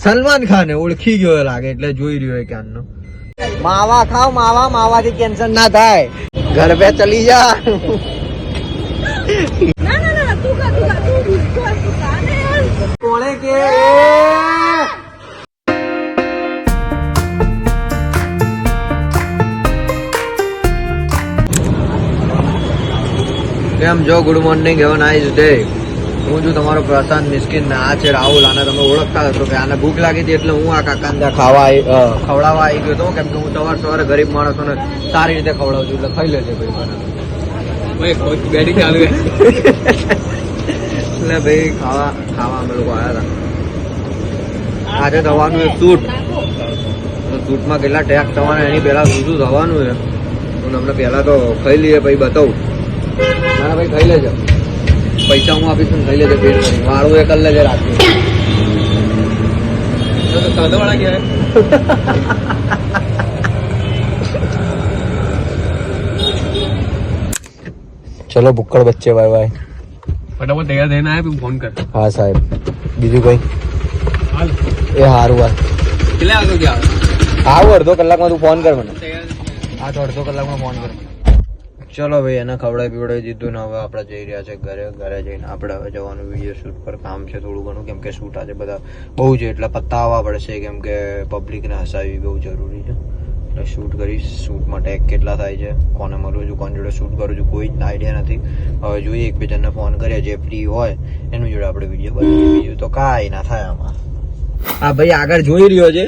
સલમાન ખાન ઓળખી ગયો લાગે એટલે જોઈ રહ્યો ક્યાંનો. માવા ખાવ માવા, માવાથી કેન્સર ના થાય. ઘર પે ચલી જા. કોણે કે કેમ જો? Good morning, have nice day. હું છું તમારો પ્રશાંત મિસ્કિન. આ છે રાહુલ. આને તમે ઓળખતા હશો કે આને ભૂખ લાગી હતી એટલે હું આ કાકાને ત્યાં ખવડાવવા આવી ગયો હતો. કેમ કે હું સવારે ગરીબ માણસોને સારી રીતે ખવડાવું છું એટલે ખાઈ લેજે ભાઈ. એટલે ભાઈ ખાવા અમે લોકો આવ્યા હતા. આજે થવાનું એક શૂટ. શૂટમાં કેટલા ટેક્સ થવાના એની પહેલા શું શું થવાનું છે હું તમને પહેલા તો ખાઈ લઈએ પછી બતાવું. ના ભાઈ ખાઈ લેજો, પૈસા હું આપીશ, ખાઈ લેજો પેટ કરી. વાળું એ કરી લેજે રાત્રે. ચલો ભુક્કડ બચ્ચે ભાઈ ભાઈ ફટાફટ તૈયાર થઈને આવ્યા ફોન કર. હા સાહેબ, બીજું કઈ? એ સારું વાત. કેટલા વાગે ગયા? આવું અડધો કલાકમાં તું ફોન કર મને. હા તો અડધો કલાકમાં ફોન કર. ચલો ભાઈ, એને ખવડાવી પીવડાવી દીધું ને હવે આપણે જઈ રહ્યા છે ઘરે. ઘરે જઈને આપણે હવે જવાનું વિડીયો શૂટ પર કામ છે થોડું ઘણું. કેમ કે શૂટ આજે બધા બહુ છે એટલે પતાવવા પડશે. કેમ કે પબ્લિકને હસાવવી બહુ જરૂરી છે એટલે શૂટ કરીશ. શૂટમાં ટેગ કેટલા થાય છે, કોને મળું છું, કોની જોડે શૂટ કરું છું, કોઈ જ આઈડિયા નથી. હવે જોઈએ, એકબીજાને ફોન કરીએ, જે ફ્રી હોય એનું જોડે આપણે વિડીયો બનાવીએ. બીજું તો કાંઈ ના થાય આમાં. હા ભાઈ, આગળ જોઈ રહ્યો છે.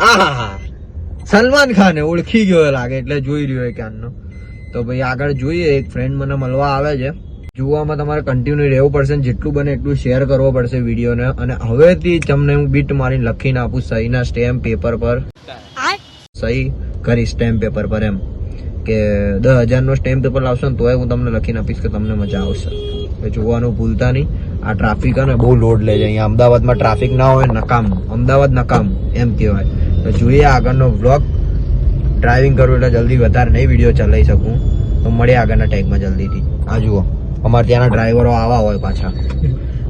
હા, સલમાન ખાન ઓળખી ગયો લાગે એટલે જોઈ રહ્યો ક્યાંનો. તો ભાઈ આગળ જોઈએ. એક ફ્રેન્ડ મને મળવા આવે છે. જોવામાં તમારે કન્ટિન્યુ રહેવું પડશે, જેટલું બને એટલું શેર કરવો પડશે વિડીયોને. અને હવેથી તમને હું બીટ મારીને લખીને આપું સહીના સ્ટેમ્પ પેપર પર. સહી કરી સ્ટેમ્પ પેપર પર એમ કે 10,000 નો સ્ટેમ્પ પેપર લાવશો ને તોય હું તમને લખીને આપીશ કે તમને મજા આવશે. જોવાનું ભૂલતા નહીં. આ ટ્રાફિક ને બહુ લોડ લે છે અહીંયા. અમદાવાદમાં ટ્રાફિક ના હોય નકામ. અમદાવાદ નકામ એમ કહેવાય. તો જોઈએ આગળનો વ્લોગ. ડ્રાઇવિંગ કરું એટલે જલ્દી વધારે નહીં વિડીયો ચલાવી શકું. તો મળે આગળના ટેગમાં જલ્દીથી. આ જુઓ, અમારે ત્યાંના ડ્રાઈવરો આવા હોય પાછા,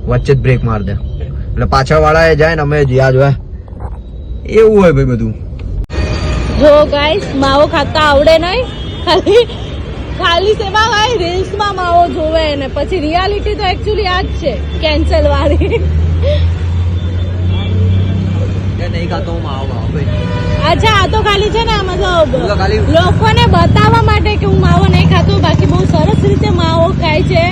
વચ્ચે જ બ્રેક માર દે એટલે પાછળ વાળા જાય ને અમે જ્યાં જોયા એવું હોય ભાઈ બધું. જો ગાઈસ, માવો ખાતા આવડે નહીં. ખાલી સેવા ભાઈ રીલ્સ માં માવો જોવે ને પછી રિયાલિટી તો એકચ્યુઅલી આ જ છે, કેન્સલ વાળી. નહીં ખાતો હું માવો ભાઈ. અચ્છા, આ તો ખાલી છે ને મતલબ લોકોને બતાવવા માટે કે હું માવો નહીં ખાતો. બાકી બહુ સરસ રીતે માવો ખાય છે.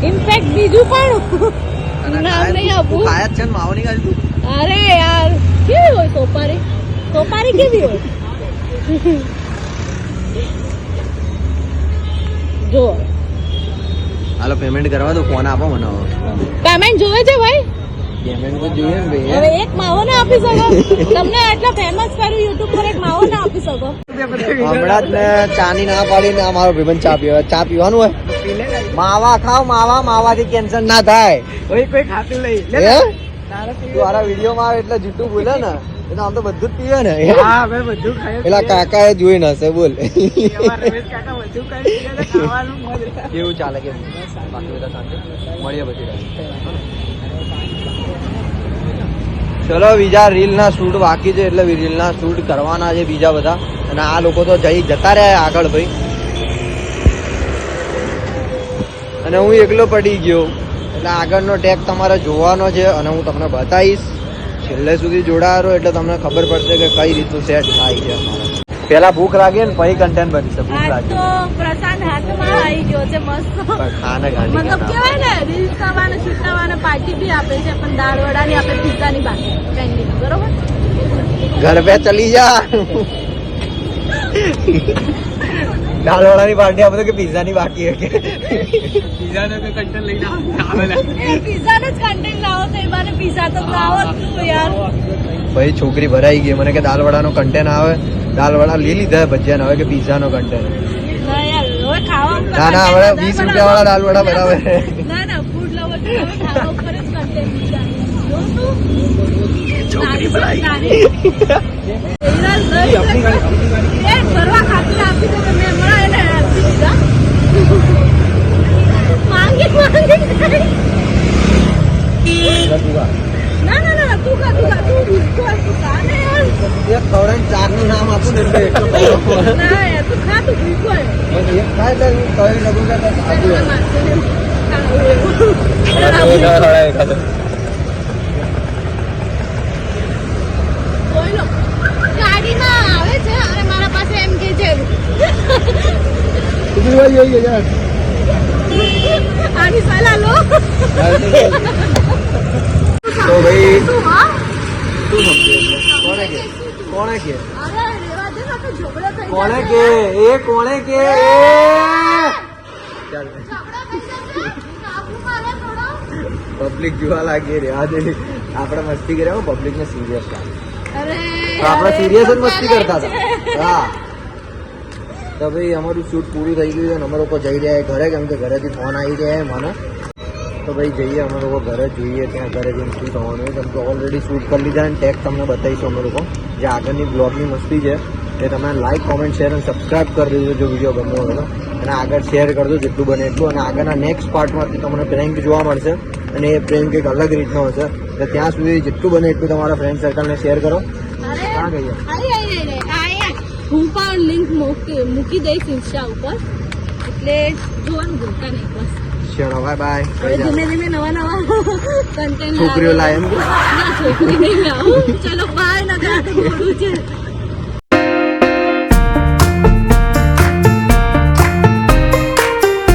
ઇનફેક્ટ બીજું પણ નામ નહીં આપું. ખાયા જ છે ને માવો નહીં ખાધું. અરે યાર, કેવી હોય સોપારી? સોપારી કેવી હોય? જો હાલો પેમેન્ટ કરવા દો. ફોન આપો મને. પેમેન્ટ જોવે છે ભાઈ? પેમેન્ટ તો જોઈએ ને ભાઈ. હવે એક માવો ના આપી શકો? તમને આટલા ફેમસ કર્યું યુટ્યુબ પર, એક માવો ના આપી શકો? હમણાં જ ને ચાની ના પાડીને આ મારો ભાઈબંધ ચા પીવા. ચા પીવાનું હોય? માવા ખાવ માવા, માવાથી કેન્સર ના થાય. કોઈ ખાતું નહીં. તું આરા વિડીયોમાં આવે એટલે જુઠ્ઠું બોલે ને. એટલે આમ તો બધું જ પીવે ને. હા ભાઈ, બધું ખાય. પેલા કાકા એ જોઈ ના હશે. બોલ કેવું ચાલે? કે બાકી બધા શાંતિ? મળીએ પછી. ચલો, બીજા રીલ ના શૂટ બાકી છે એટલે રીલ ના શૂટ કરવાના છે બીજા બધા. અને આ લોકો તો જતા રહ્યા આગળ ભાઈ. અને હું એકલો પડી ગયો એટલે આગળનો ટેગ તમારે જોવાનો છે અને હું તમને બતાવીશ. છેલ્લે સુધી જોડાયો એટલે તમને ખબર પડશે કે કઈ રીતનું સેટ થાય છે. પેલા ભૂખ લાગે ને પછી કન્ટેન્ટ બનશે. ભૂખ લાગે તો પ્રશાંત હાથમાં આવી ગયો છે મસ્ત. ખાને ગાડી મતલબ કેવાય ને, રીલ્સ કરવાને શૂટ કરવાને પાર્ટી બી આપે છે, પણ દાળ વડાની આપે, પિઝાની બાકી પેન્ડિંગ. બરોબર, ઘર પે ચલી જા. દાળ વડાની પાર્ટી આપે કે પિઝાની બાકી હે? પીઝાનો કોઈ કન્ટેન્ટ લઈને આવેલા. પિઝાનો જ કન્ટેન્ટ લાવો તો એમાં પિઝા તો લાવો જ યાર. ભાઈ છોકરી ભરાઈ ગઈ મને કે દાલ વડાનો કન્ટેન્ટ આવે. દાલ વડા લઈ લીધા ભજીયા, હવે કે પિઝા નો કન્ટેન્ટ. ના યાર, હવે ખાવા ઉપર ના ના, હવે 20 રૂપિયા વાળા દાલ વડા બરાબર. ના ના, ફૂડ લવર ખાવા ઉપર જ કન્ટેન્ટ પિઝા. છોકરી ભરાઈ ભરવા ખાતર આપી દો. મેં હમણાં એને આપી દીધા. માંગી ખા. ના ના ના તું ખા તું બિલકુલ તું ખા ને યાર એક ખવડાવીને ચારનું નામ આપું ને એટલે એટલું ખવડાવવાનું. ના યાર તું ખા તું બિલકુલ બસ એક ખાય એટલે હું કહી શકું કે બસ આટલું એમ. જોઈ લો ગાડીમાં આવે છે અને મારા પાસે એમ કે છે આની સલાહ લો તો ભાઈ શું હા શું સમજે કોણે કે કોણે કે અરે રેવા દે ને તો ઝઘડો થઈ કોણે જશે. કે એ કોણે કે ચાલ ઝઘડો થઈ જશે. કાબુ મારે થોડો. પબ્લિક જોવા લાગી રહ્યા દે આપણે મસ્તી કર્યા પબ્લિક ને સિરિયસ અરે તો આપણે અરે, સિરિયસ જ મસ્તી ચાલે કરતા છે. હતા હા તો ભાઈ અમારું શૂટ પૂરું થઈ ગયું છે અને અમે લોકો જઈ રહ્યા ઘરે કેમ કે ઘરેથી ફોન આવી રહ્યા મને તો ભાઈ જઈએ અમે લોકો ઘરે જોઈએ ત્યાં ઘરે જઈને શું થવાનું છે કેમ કે ઓલરેડી શૂટ કરી લીધા અને ટેગ તમને બતાવીશું અમે લોકો જે આગળની બ્લોગની મસ્તી છે એ તમે લાઈક કોમેન્ટ શેર અને સબસ્ક્રાઈબ કરી દેજો જો વિડીયો ગમ્યો હોય તો અને આગળ શેર કરજો જેટલું બને એટલું અને આગળના નેક્સ્ટ પાર્ટમાંથી તમને પ્રેન્ક જોવા મળશે અને એ પ્રેન્ક એક અલગ રીતનો હશે તો ત્યાં સુધી જેટલું બને એટલું તમારા ફ્રેન્ડ સર્કલને શેર કરો અરે ક્યાં ગઈએ આયા હું પણ લિંક મૂકી દઈશ ઇન્સ્ટા ઉપર એટલે જોવાનું ભૂલતા નહીં બસ ચલો બાય બાય હવે ધીમે ધીમે નવા કન્ટેન્ટ છોકરીઓ લાય એમ કે? છોકરી નહીં લાવું ચલો બાય ના મોડું છે